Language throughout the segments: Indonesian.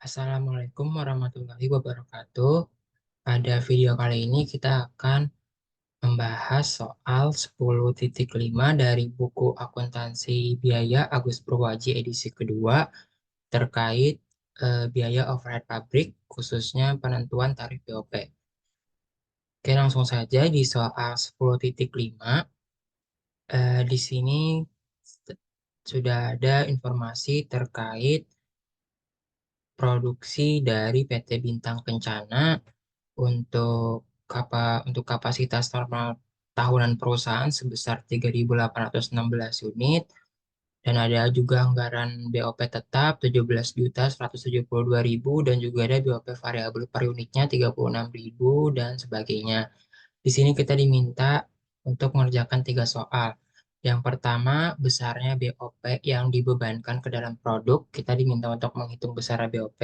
Assalamualaikum warahmatullahi wabarakatuh. Pada video kali ini kita akan membahas soal 10.5 dari buku Akuntansi Biaya Agus Purwaji edisi kedua terkait biaya overhead pabrik khususnya penentuan tarif BOP. Oke, langsung saja di soal 10.5. Di sini sudah ada informasi terkait produksi dari PT Bintang Kencana untuk kapasitas normal tahunan perusahaan sebesar 3.816 unit dan ada juga anggaran BOP tetap 17.172.000 dan juga ada BOP variabel per unitnya 36.000 dan sebagainya. Di sini kita diminta untuk mengerjakan 3 soal. Yang pertama, besarnya BOP yang dibebankan ke dalam produk. Kita diminta untuk menghitung besar BOP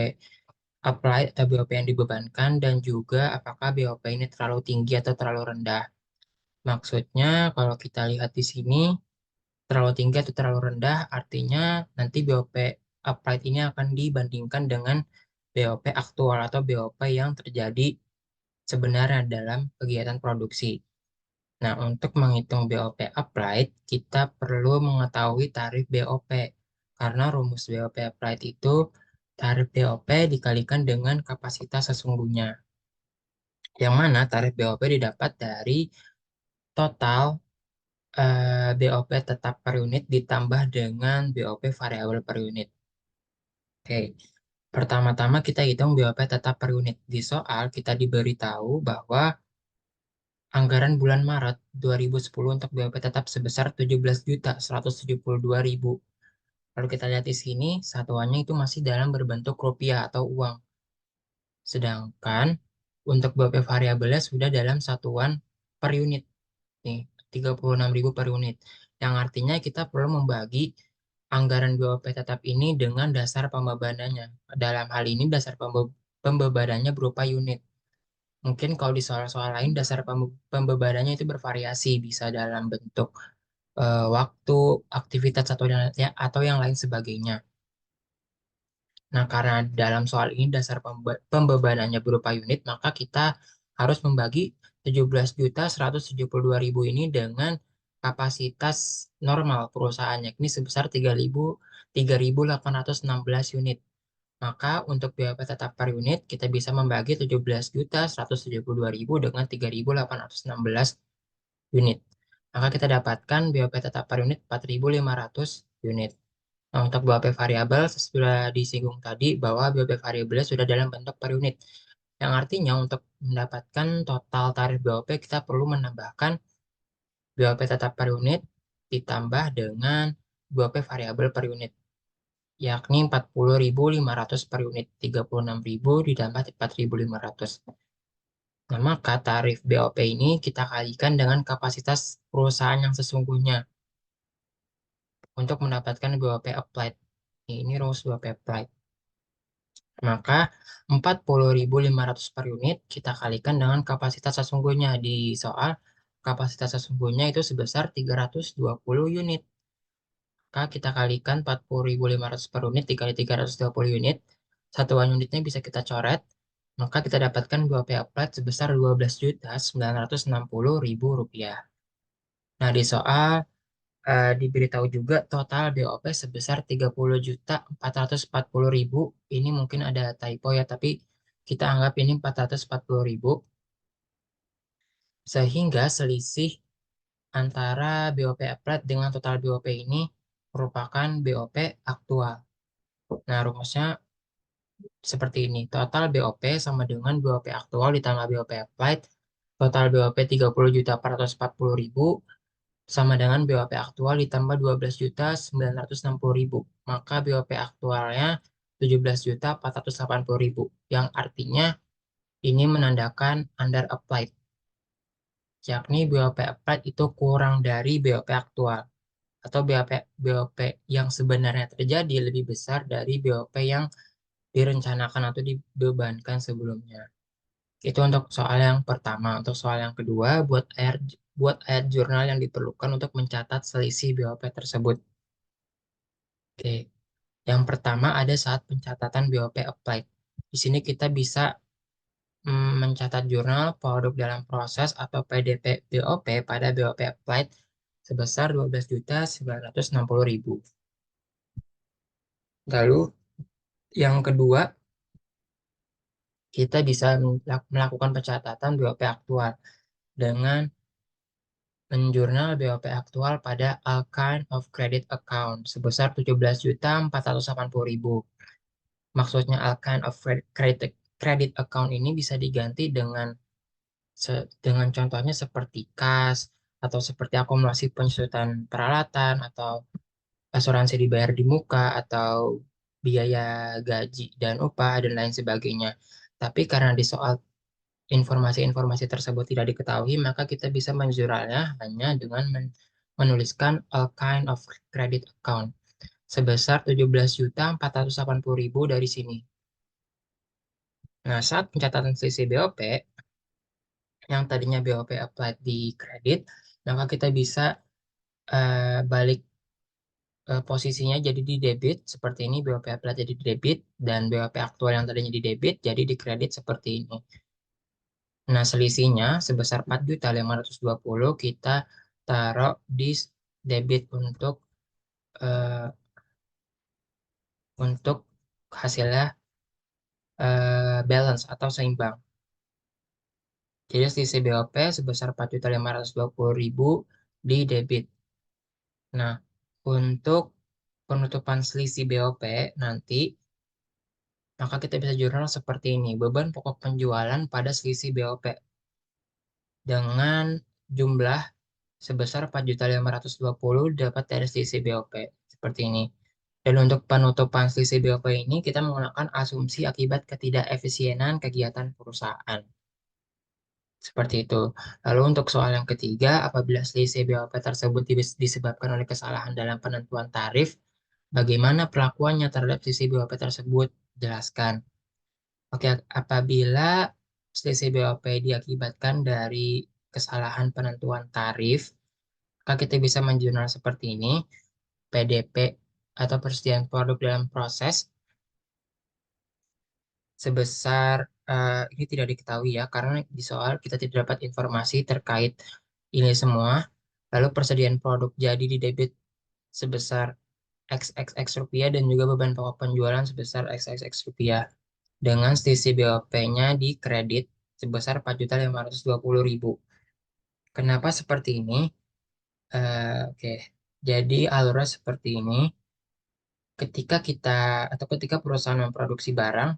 apply atau BOP yang dibebankan dan juga apakah BOP ini terlalu tinggi atau terlalu rendah. Maksudnya kalau kita lihat di sini terlalu tinggi atau terlalu rendah artinya nanti BOP applied ini akan dibandingkan dengan BOP aktual atau BOP yang terjadi sebenarnya dalam kegiatan produksi. Nah, untuk menghitung BOP applied, kita perlu mengetahui tarif BOP. Karena rumus BOP applied itu tarif BOP dikalikan dengan kapasitas sesungguhnya. Yang mana tarif BOP didapat dari total BOP tetap per unit ditambah dengan BOP variabel per unit. Oke, pertama-tama kita hitung BOP tetap per unit. Di soal kita diberitahu bahwa anggaran bulan Maret 2010 untuk BOP tetap sebesar 17.172.000. Lalu kita lihat di sini, satuannya itu masih dalam berbentuk rupiah atau uang. Sedangkan untuk BOP variabelnya sudah dalam satuan per unit. Nih, 36.000 per unit. Yang artinya kita perlu membagi anggaran BOP tetap ini dengan dasar pembebanannya. Dalam hal ini dasar pembebanannya berupa unit. Mungkin kalau di soal-soal lain dasar pembebanannya itu bervariasi, bisa dalam bentuk waktu, aktivitas atau yang lain sebagainya. Nah, karena dalam soal ini dasar pembebanannya berupa unit, maka kita harus membagi 17.172.000 ini dengan kapasitas normal perusahaannya, ini sebesar 3.816 unit. Maka untuk BOP tetap per unit, kita bisa membagi 17.172.000 dengan 3.816 unit. Maka kita dapatkan BOP tetap per unit 4.500 unit. Nah, untuk BOP variabel sudah disinggung tadi bahwa BOP variabelnya sudah dalam bentuk per unit. Yang artinya untuk mendapatkan total tarif BOP kita perlu menambahkan BOP tetap per unit ditambah dengan BOP variabel per unit, yakni 40.500 per unit, 36.000 ditambah 4.500. Nah, maka tarif BOP ini kita kalikan dengan kapasitas perusahaan yang sesungguhnya untuk mendapatkan BOP applied. Ini rumus BOP applied. Maka 40.500 per unit kita kalikan dengan kapasitas sesungguhnya. Di soal kapasitas sesungguhnya itu sebesar 320 unit. Maka kita kalikan 40.500 per unit dikali 320 unit. Satuan unitnya bisa kita coret. Maka kita dapatkan BOP applied sebesar 12.960.000 rupiah. Nah, di soal diberitahu juga total BOP sebesar 30.440.000. Ini mungkin ada typo ya, tapi kita anggap ini 440.000. Sehingga selisih antara BOP applied dengan total BOP ini merupakan BOP aktual. Nah, rumusnya seperti ini. Total BOP sama dengan BOP aktual ditambah BOP applied. Total BOP 30.440.000 sama dengan BOP aktual ditambah 12.960.000. Maka BOP aktualnya 17.480.000. Yang artinya ini menandakan under applied. Yakni BOP applied itu kurang dari BOP aktual. Atau BOP yang sebenarnya terjadi lebih besar dari BOP yang direncanakan atau dibebankan sebelumnya. Itu untuk soal yang pertama. Untuk soal yang kedua, buat ayat jurnal yang diperlukan untuk mencatat selisih BOP tersebut. Oke. Yang pertama ada saat pencatatan BOP applied. Di sini kita bisa mencatat jurnal produk dalam proses atau PDP BOP pada BOP applied sebesar 12.960.000. Lalu yang kedua, kita bisa melakukan pencatatan BOP aktual dengan menjurnal BOP aktual pada all kind of credit account sebesar 17.480.000. Maksudnya all kind of credit account ini bisa diganti dengan dengan contohnya seperti kas atau seperti akumulasi penyesuaian peralatan atau asuransi dibayar di muka atau biaya gaji dan upah dan lain sebagainya. Tapi karena di soal informasi-informasi tersebut tidak diketahui, maka kita bisa menjurnalnya hanya dengan menuliskan all kind of credit account sebesar 17.480.000 dari sini. Nah, saat pencatatan selisih BOP yang tadinya BOP applied di kredit, maka kita bisa balik posisinya jadi di debit seperti ini, BOP applied jadi di debit dan BOP aktual yang tadinya di debit jadi di kredit seperti ini. Nah, selisihnya sebesar 4.520.000 kita taruh di debit eh, untuk hasilnya balance atau seimbang. Jadi selisih BOP sebesar 4.520.000 di debit. Nah, untuk penutupan selisih BOP nanti, maka kita bisa jurnal seperti ini. Beban pokok penjualan pada selisih BOP dengan jumlah sebesar 4.520 dapat dari selisih BOP. Seperti ini. Dan untuk penutupan selisih BOP ini, kita menggunakan asumsi akibat ketidakefisienan kegiatan perusahaan. Seperti itu. Lalu untuk soal yang ketiga, apabila selisih BOP tersebut disebabkan oleh kesalahan dalam penentuan tarif, bagaimana perlakuannya terhadap selisih BOP tersebut? Jelaskan. Oke, apabila selisih BOP diakibatkan dari kesalahan penentuan tarif, maka kita bisa menjurnal seperti ini, PDP atau persediaan produk dalam proses sebesar ini tidak diketahui ya karena di soal kita tidak dapat informasi terkait ini semua. Lalu persediaan produk jadi di debit sebesar XXX rupiah dan juga beban pokok penjualan sebesar XXX rupiah dengan selisih BOP-nya di kredit sebesar 4.520.000. Kenapa seperti ini? Oke, jadi alurnya seperti ini. Ketika kita atau ketika perusahaan memproduksi barang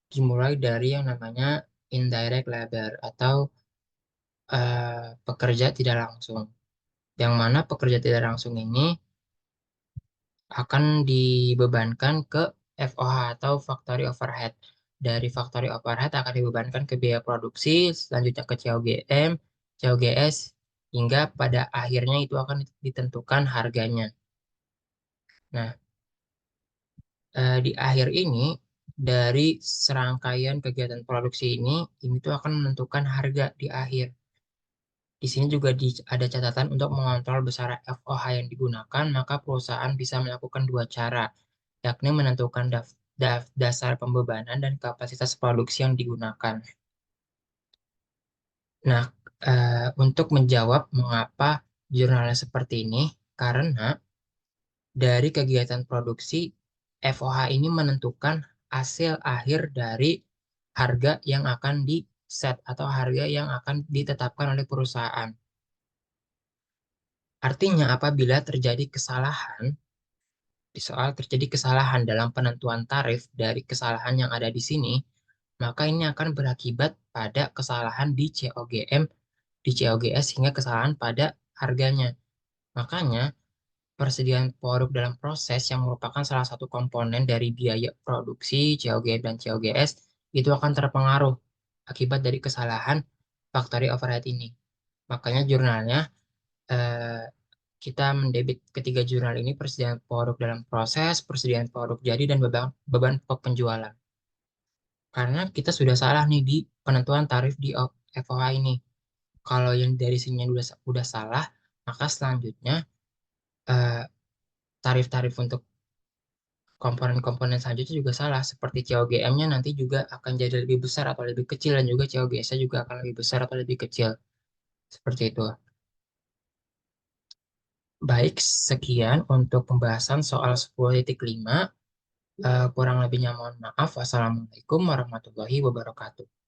dimulai dari yang namanya indirect labor atau pekerja tidak langsung. Yang mana pekerja tidak langsung ini akan dibebankan ke FOH atau factory overhead. Dari factory overhead akan dibebankan ke biaya produksi, selanjutnya ke COGM, COGS, hingga pada akhirnya itu akan ditentukan harganya. Nah, di akhir ini, dari serangkaian kegiatan produksi ini tuh akan menentukan harga di akhir. Di sini juga ada catatan untuk mengontrol besar FOH yang digunakan, maka perusahaan bisa melakukan dua cara, yakni menentukan dasar pembebanan dan kapasitas produksi yang digunakan. Nah, untuk menjawab mengapa jurnalnya seperti ini, karena dari kegiatan produksi, FOH ini menentukan hasil akhir dari harga yang akan di set atau harga yang akan ditetapkan oleh perusahaan. Artinya apabila terjadi kesalahan, di soal terjadi kesalahan dalam penentuan tarif dari kesalahan yang ada di sini, maka ini akan berakibat pada kesalahan di COGM, di COGS hingga kesalahan pada harganya. Makanya, persediaan produk dalam proses yang merupakan salah satu komponen dari biaya produksi, COGM dan COGS, itu akan terpengaruh akibat dari kesalahan factory overhead ini. Makanya jurnalnya eh, kita mendebit ketiga jurnal ini persediaan produk dalam proses, persediaan produk jadi, dan beban pokok penjualan. Karena kita sudah salah nih di penentuan tarif di FOH ini. Kalau yang dari sini udah salah, maka selanjutnya eh, tarif-tarif untuk komponen-komponen selanjutnya juga salah, seperti COGM-nya nanti juga akan jadi lebih besar atau lebih kecil, dan juga COGS-nya juga akan lebih besar atau lebih kecil. Seperti itu. Baik, sekian untuk pembahasan soal 10.5. Kurang lebihnya mohon maaf. Wassalamualaikum warahmatullahi wabarakatuh.